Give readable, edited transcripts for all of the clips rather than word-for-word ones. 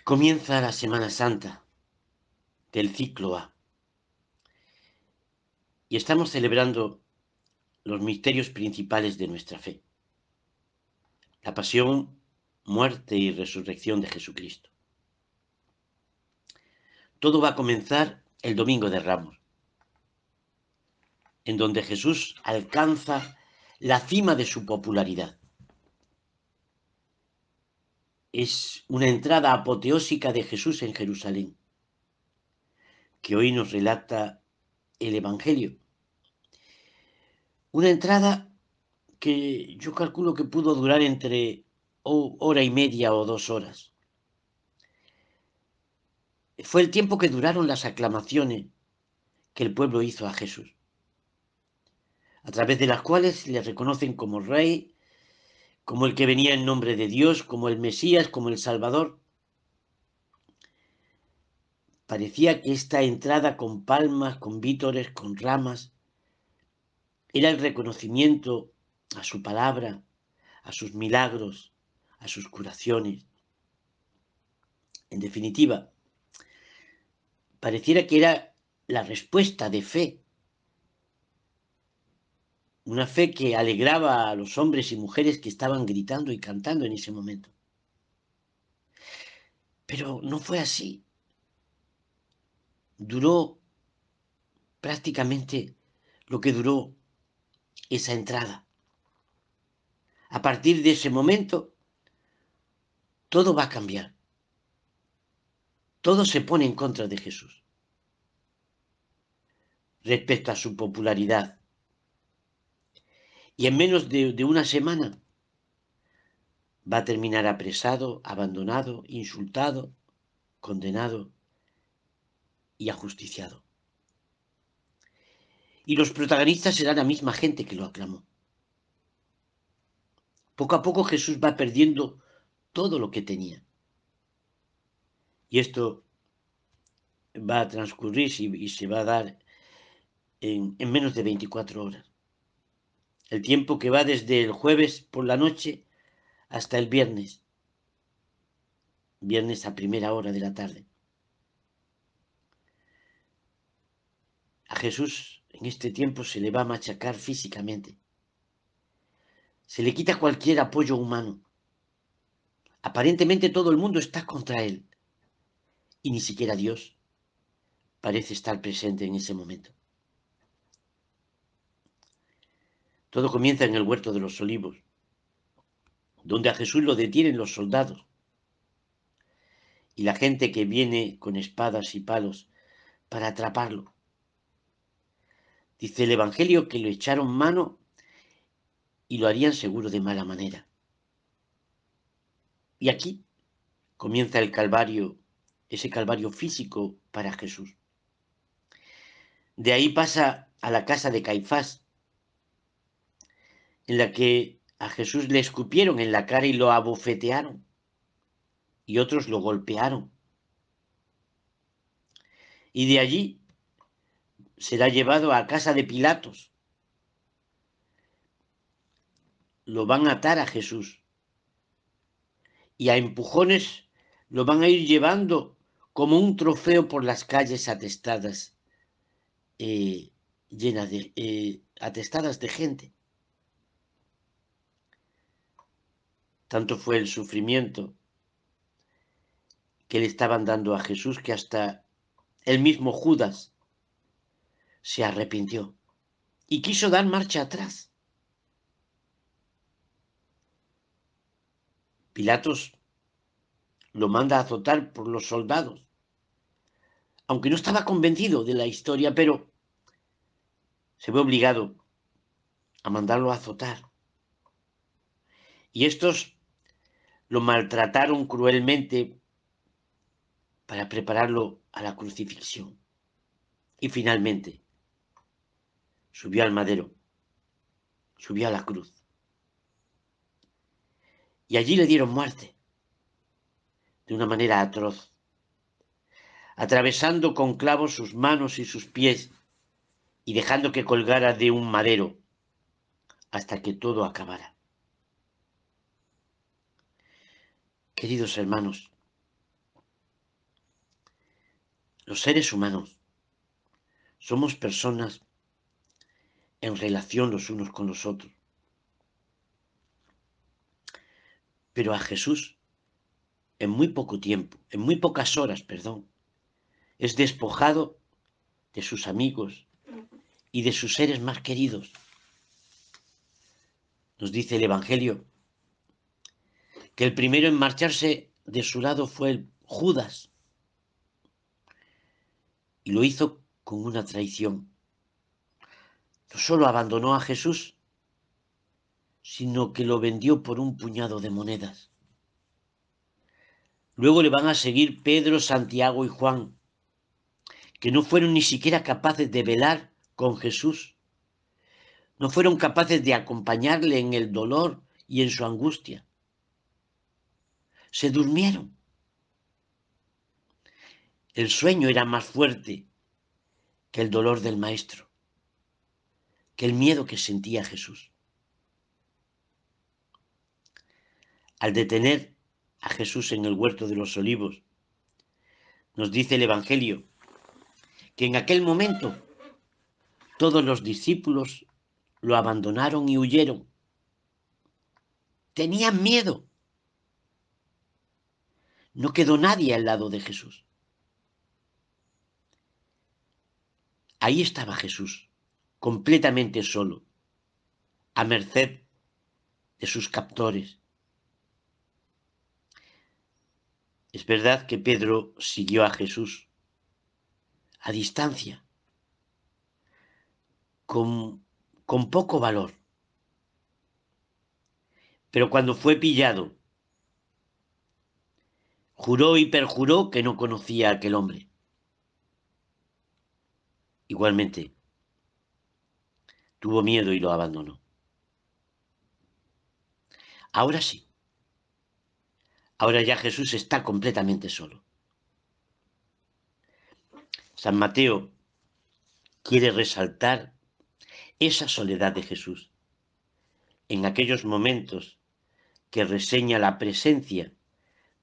Comienza la Semana Santa del ciclo A y estamos celebrando los misterios principales de nuestra fe: la pasión, muerte y resurrección de Jesucristo. Todo va a comenzar el Domingo de Ramos, en donde Jesús alcanza la cima de su popularidad. Es una entrada apoteósica de Jesús en Jerusalén, que hoy nos relata el Evangelio. Una entrada que yo calculo que pudo durar entre hora y media o 2 horas. Fue el tiempo que duraron las aclamaciones que el pueblo hizo a Jesús, a través de las cuales le reconocen como Rey, como el que venía en nombre de Dios, como el Mesías, como el Salvador. Parecía que esta entrada con palmas, con vítores, con ramas, era el reconocimiento a su palabra, a sus milagros, a sus curaciones. En definitiva, pareciera que era la respuesta de fe, una fe que alegraba a los hombres y mujeres que estaban gritando y cantando en ese momento. Pero no fue así. Duró prácticamente lo que duró esa entrada. A partir de ese momento, todo va a cambiar. Todo se pone en contra de Jesús respecto a su popularidad. Y en menos de una semana va a terminar apresado, abandonado, insultado, condenado y ajusticiado. Y los protagonistas serán la misma gente que lo aclamó. Poco a poco Jesús va perdiendo todo lo que tenía. Y esto va a transcurrir y se va a dar en menos de 24 horas. El tiempo que va desde el jueves por la noche hasta el viernes a primera hora de la tarde. A Jesús en este tiempo se le va a machacar físicamente. Se le quita cualquier apoyo humano. Aparentemente todo el mundo está contra él. Y ni siquiera Dios parece estar presente en ese momento. Todo comienza en el huerto de los olivos, donde a Jesús lo detienen los soldados y la gente que viene con espadas y palos para atraparlo. Dice el Evangelio que lo echaron mano y lo harían seguro de mala manera. Y aquí comienza el Calvario, ese Calvario físico para Jesús. De ahí pasa a la casa de Caifás, en la que a Jesús le escupieron en la cara y lo abofetearon, y otros lo golpearon. Y de allí será llevado a casa de Pilatos. Lo van a atar a Jesús y a empujones lo van a ir llevando como un trofeo por las calles atestadas, atestadas de gente. Tanto fue el sufrimiento que le estaban dando a Jesús que hasta el mismo Judas se arrepintió y quiso dar marcha atrás. Pilatos lo manda a azotar por los soldados, aunque no estaba convencido de la historia, pero se ve obligado a mandarlo a azotar. Y estos lo maltrataron cruelmente para prepararlo a la crucifixión. Y finalmente subió al madero, subió a la cruz. Y allí le dieron muerte, de una manera atroz, atravesando con clavos sus manos y sus pies y dejando que colgara de un madero hasta que todo acabara. Queridos hermanos, Los seres humanos somos personas en relación los unos con los otros. Pero a Jesús, en muy poco tiempo, en muy pocas horas, perdón, es despojado de sus amigos y de sus seres más queridos. Nos dice el Evangelio que el primero en marcharse de su lado fue el Judas, y lo hizo con una traición. No solo abandonó a Jesús, sino que lo vendió por un puñado de monedas. Luego le van a seguir Pedro, Santiago y Juan, que no fueron ni siquiera capaces de velar con Jesús, no fueron capaces de acompañarle en el dolor y en su angustia. Se durmieron. El sueño era más fuerte que el dolor del maestro, que el miedo que sentía Jesús. Al detener a Jesús en el huerto de los olivos, nos dice el Evangelio que en aquel momento todos los discípulos lo abandonaron y huyeron. Tenían miedo. No quedó nadie al lado de Jesús. Ahí estaba Jesús, completamente solo, a merced de sus captores. Es verdad que Pedro siguió a Jesús a distancia, con poco valor. Pero cuando fue pillado, juró y perjuró que no conocía a aquel hombre. Igualmente, tuvo miedo y lo abandonó. Ahora sí, ahora ya Jesús está completamente solo. San Mateo quiere resaltar esa soledad de Jesús en aquellos momentos que reseña la presencia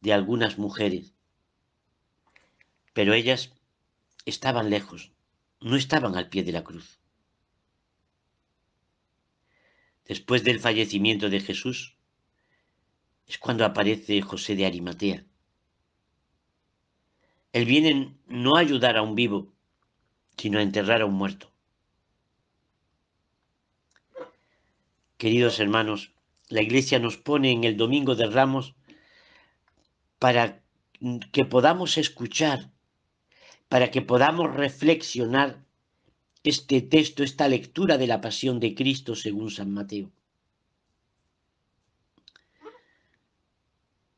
de algunas mujeres, pero ellas estaban lejos, no estaban al pie de la cruz. Después del fallecimiento de Jesús es cuando aparece José de Arimatea. Él viene no a ayudar a un vivo, sino a enterrar a un muerto. Queridos hermanos, la Iglesia nos pone en el Domingo de Ramos para que podamos escuchar, para que podamos reflexionar este texto, esta lectura de la pasión de Cristo según San Mateo.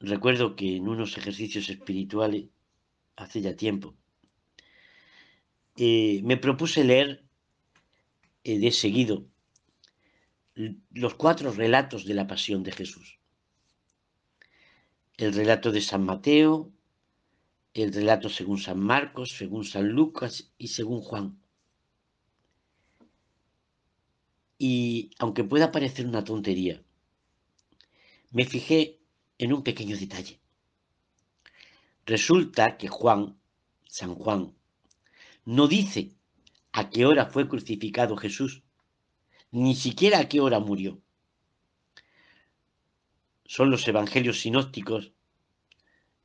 Recuerdo que en unos ejercicios espirituales, hace ya tiempo, me propuse leer de seguido los 4 relatos de la pasión de Jesús. El relato de San Mateo, el relato según San Marcos, según San Lucas y según Juan. Y aunque pueda parecer una tontería, me fijé en un pequeño detalle. Resulta que San Juan, no dice a qué hora fue crucificado Jesús, ni siquiera a qué hora murió. Son los evangelios sinópticos,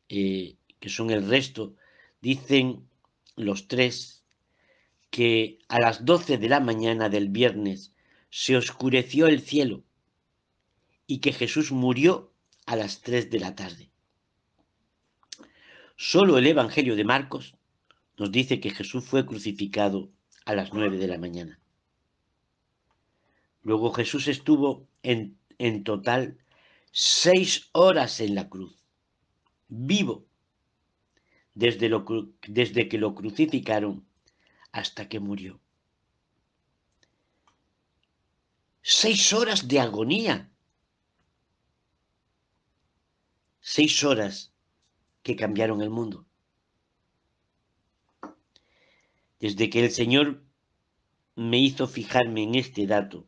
que son el resto, dicen los 3 que a las 12 de la mañana del viernes se oscureció el cielo y que Jesús murió a las 3 de la tarde. Solo el Evangelio de Marcos nos dice que Jesús fue crucificado a las 9 de la mañana. Luego Jesús estuvo en total 6 horas en la cruz, vivo, desde que lo crucificaron hasta que murió. 6 horas de agonía. 6 horas que cambiaron el mundo. Desde que el Señor me hizo fijarme en este dato,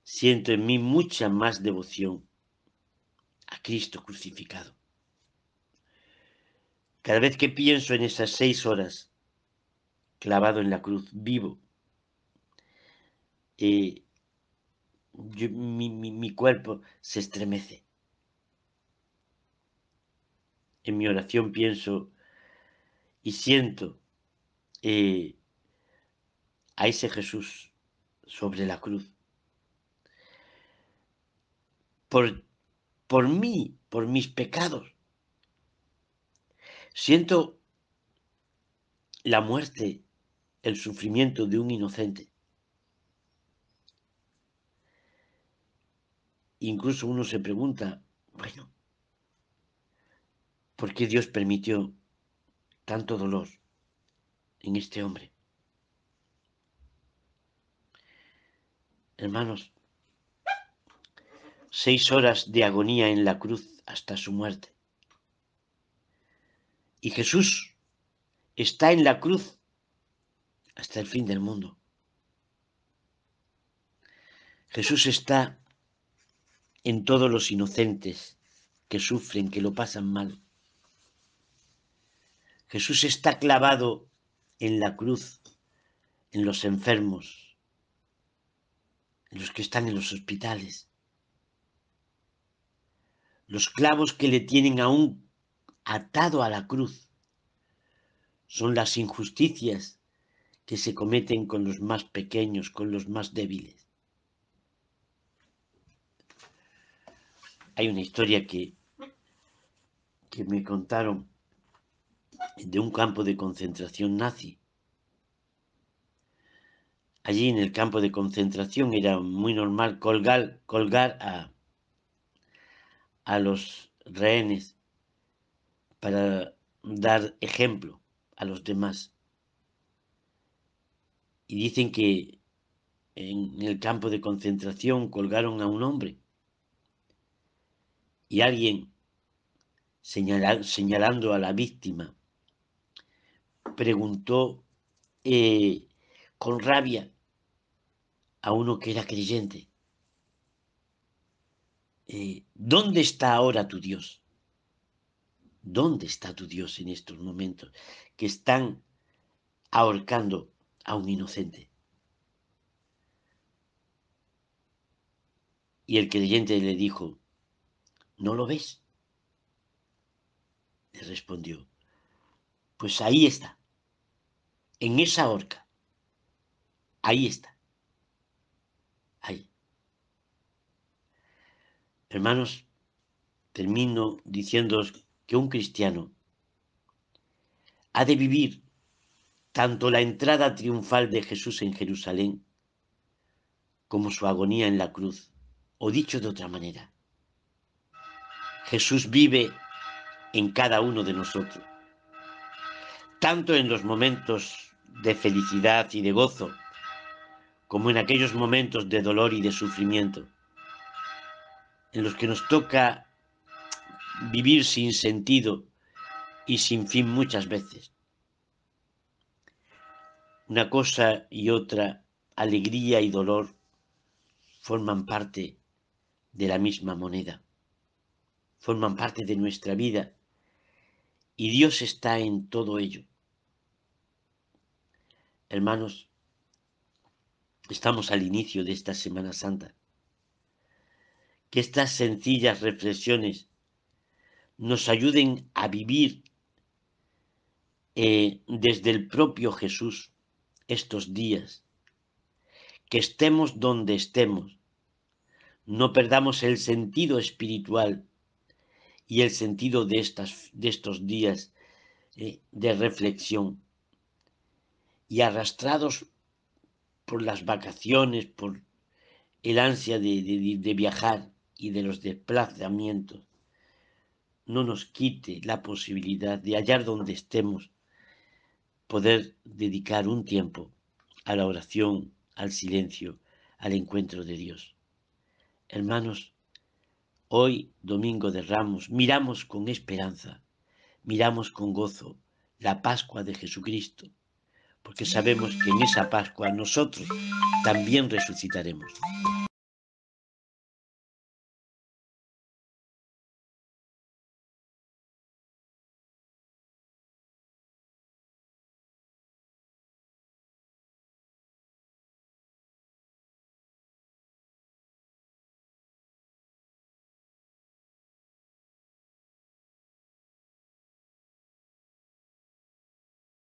siento en mí mucha más devoción a Cristo crucificado. Cada vez que pienso en esas 6 horas clavado en la cruz, vivo, mi cuerpo se estremece. En mi oración pienso y siento a ese Jesús sobre la cruz. Por mí, por mis pecados. Siento la muerte, el sufrimiento de un inocente. Incluso uno se pregunta, bueno, ¿por qué Dios permitió tanto dolor en este hombre? Hermanos, 6 horas de agonía en la cruz hasta su muerte. Y Jesús está en la cruz hasta el fin del mundo. Jesús está en todos los inocentes que sufren, que lo pasan mal. Jesús está clavado en la cruz, en los enfermos, en los que están en los hospitales. Los clavos que le tienen aún atado a la cruz son las injusticias que se cometen con los más pequeños, con los más débiles. Hay una historia que me contaron de un campo de concentración nazi. Allí en el campo de concentración era muy normal colgar a los rehenes para dar ejemplo a los demás. Y dicen que en el campo de concentración colgaron a un hombre y alguien señalando a la víctima preguntó con rabia a uno que era creyente, ¿dónde está ahora tu Dios? ¿Dónde está tu Dios en estos momentos que están ahorcando a un inocente? Y el creyente le dijo, ¿no lo ves? Le respondió, pues ahí está, en esa horca, ahí está, ahí. Hermanos, termino diciéndoos que un cristiano ha de vivir tanto la entrada triunfal de Jesús en Jerusalén como su agonía en la cruz. O dicho de otra manera, Jesús vive en cada uno de nosotros, tanto en los momentos de felicidad y de gozo, como en aquellos momentos de dolor y de sufrimiento, en los que nos toca vivir sin sentido y sin fin muchas veces. Una cosa y otra, alegría y dolor, forman parte de la misma moneda, forman parte de nuestra vida y Dios está en todo ello. Hermanos, estamos al inicio de esta Semana Santa. Que estas sencillas reflexiones nos ayuden a vivir desde el propio Jesús estos días. Que estemos donde estemos, no perdamos el sentido espiritual y el sentido de estos días de reflexión. Y arrastrados por las vacaciones, por el ansia de viajar y de los desplazamientos, no nos quite la posibilidad de hallar donde estemos, poder dedicar un tiempo a la oración, al silencio, al encuentro de Dios. Hermanos, hoy, Domingo de Ramos, miramos con esperanza, miramos con gozo la Pascua de Jesucristo, porque sabemos que en esa Pascua nosotros también resucitaremos.